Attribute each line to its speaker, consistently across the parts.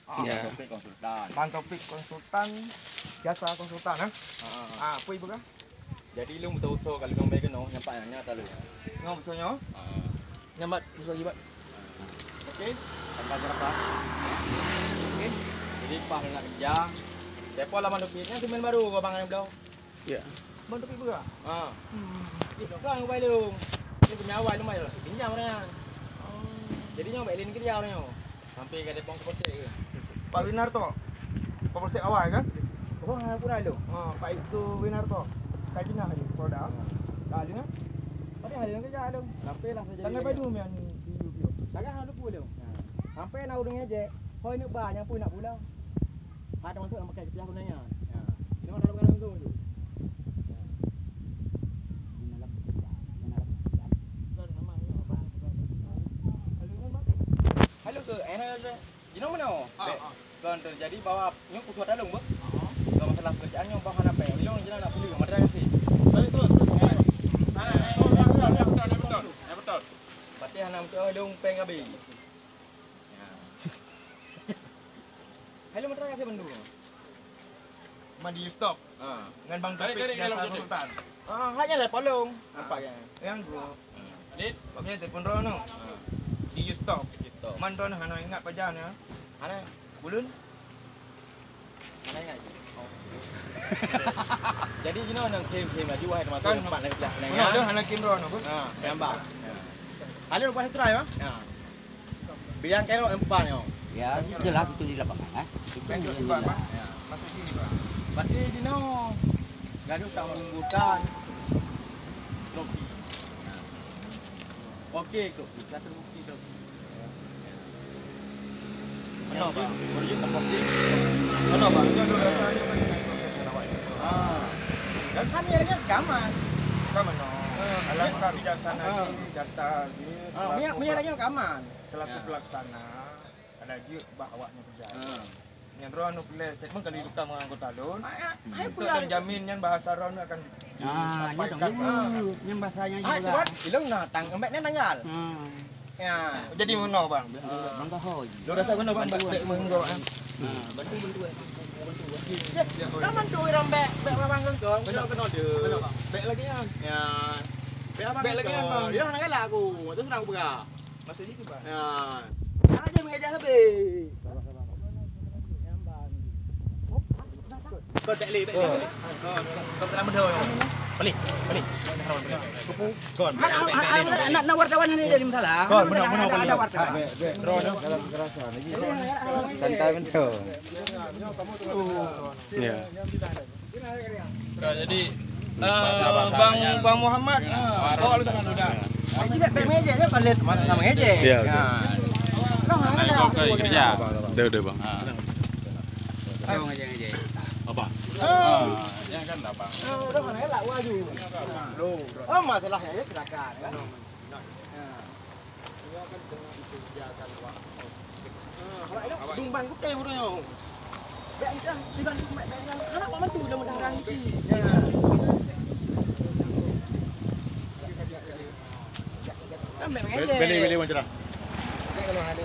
Speaker 1: Ya.
Speaker 2: Topik konsultan.
Speaker 3: Bang Topik konsultan, jasa konsultan apa ibu kah?
Speaker 2: Jadi lu betul usul kalau kau baik no nyampak yang nyata lu.
Speaker 3: Ngau besarnya?
Speaker 1: Nyambat usul jibat.
Speaker 2: Okey. Tanpa berapa? Okey. Jadi pas nak kerja, siapa lah mandupitnya semen baru kau bangun belau.
Speaker 1: Ya.
Speaker 3: Bang Topik berah?
Speaker 2: Kau baik lu. Ini punya awal lu mai lah. Pinjam orang. Jadi nyampe lin kerja orangnya. Sampai ke Depong Polsek ke.
Speaker 3: Pak Winarto. Polsek awal kan?
Speaker 2: Oh, aku dah lu.
Speaker 3: Pak itu Winarto. Kajina hari produk. Kali na?
Speaker 2: Pada hari yang kerja lu. Sampai lah saja.
Speaker 3: Tangan padu mian di UPO.
Speaker 2: Tangan ada pula. Sampai nak urang aja. Hoi nak banyak pun nak pulang. Ada masuk nak pakai kepala gunanya. Ini mana dalam tu tu. Halo ke, you know mana? Kan terjadi bawa nyok usut dalung bu. Kalau masalah pekerjaan nyok bawa apa? Ilong jelas nak pilih, mana kasih. Betul. Betul. Berarti hanam ke dong peng abi. Halo mana kasih bandu?
Speaker 3: Mandi stop. Dengan Bang Topik jasa konsultan.
Speaker 2: Hanya lah polong. Nampaknya.
Speaker 3: Yang dua.
Speaker 2: Adit,
Speaker 3: Okey, telefon Rono. Di stop. Man Rono hana ingat pajan ya.
Speaker 2: Ana
Speaker 3: Bulun.
Speaker 2: Ana ingat. Jadi you know nang kem laju ai masuk tempat nak belah
Speaker 3: Mana ada hana Kim Rono bu?
Speaker 2: gambar. Halo lupa try ba? Biang kelo empat yo.
Speaker 1: Ya, jelas itu di lapangan.
Speaker 3: Pendek juga Bang. Masuk sini Bang.
Speaker 2: Berarti di no gaduh tak membutuhkan kopi. Okey kopi, kata bukti kopi. Mana bang? Berjut tak kopi.
Speaker 3: Mana Bang? Itu ada rasanya
Speaker 2: Dan kami akhirnya gamas.
Speaker 3: Kamu no. Alangkah bijaksana data
Speaker 2: Minyak lagi kaman.
Speaker 3: selaku pelaksana ada jiut bawanya kerja. Yang Rono pilih statement kali duka mengangkut talun. Untuk menjamin yang bahasa Rono akan
Speaker 1: Nyatong dulu, yang bahasanya juga.
Speaker 2: Sebab ilong na tang embek ni tanggal. Ya.
Speaker 3: jadi mana Bang?
Speaker 1: Bang Kahoy.
Speaker 3: Lo rasa mana Bang? Baik menggo.
Speaker 1: Bantu.
Speaker 2: Kaman tu orang bek abang kengkong. Kena dia.
Speaker 3: Baik lagi kan?
Speaker 2: Ya. Bek lagi kan bang. Dia nak galak aku. Tu senang aku berah.
Speaker 3: Masa itu Bang.
Speaker 2: Ya. Aja mengajar habis. Kau tak leh. Kau telah berdua. Balik. Kon.
Speaker 1: Anak wartawan ini jadi masalah. Ada wartawan.
Speaker 3: Rono dalam kekerasan lagi. Santai betul. Ya.
Speaker 2: Jadi
Speaker 3: Bang Muhammad. Oh, lu sangat mudah.
Speaker 2: tidak bek meja je kau lihat sama meja.
Speaker 4: Ya.
Speaker 2: Kau kerja.
Speaker 4: Udah bang.
Speaker 1: Ayo ngaji.
Speaker 4: Apa?
Speaker 2: Ya kan dah bang. Udah mana elak waju. Oh masalahnya dia silakan kan. Kalau elok dumban ku teh urang. Bek dah dibanding mak bek anak kok mentu dah mendarang iki. Kan bek meja.
Speaker 4: Beli macam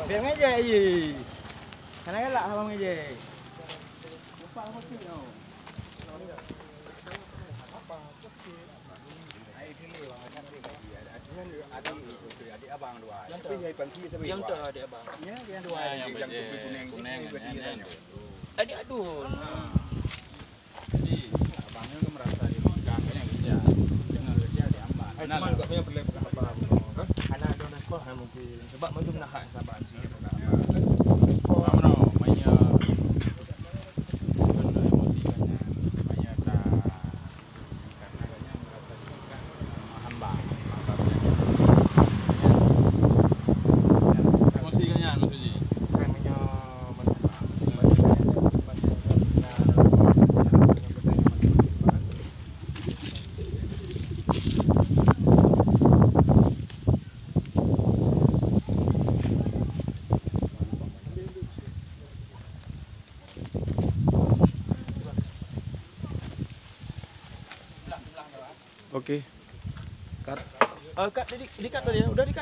Speaker 2: Bek meja ye. Kana elak abang meja. Lupa mesti no. Adik abang dua. Yang tu adik abang. Ya, yang dua. Yang kuning. Adik aduh. Jadi abangnya tu merasa dimakan yang kerja. Dengan kerja diambil.
Speaker 3: Cuman kau punya perlu apa? Anak ada nak sekolah mungkin sebab macam nak hak sahabat sih.
Speaker 4: Oke.
Speaker 2: Cut tadi, di-cut tadi, udah di-cut.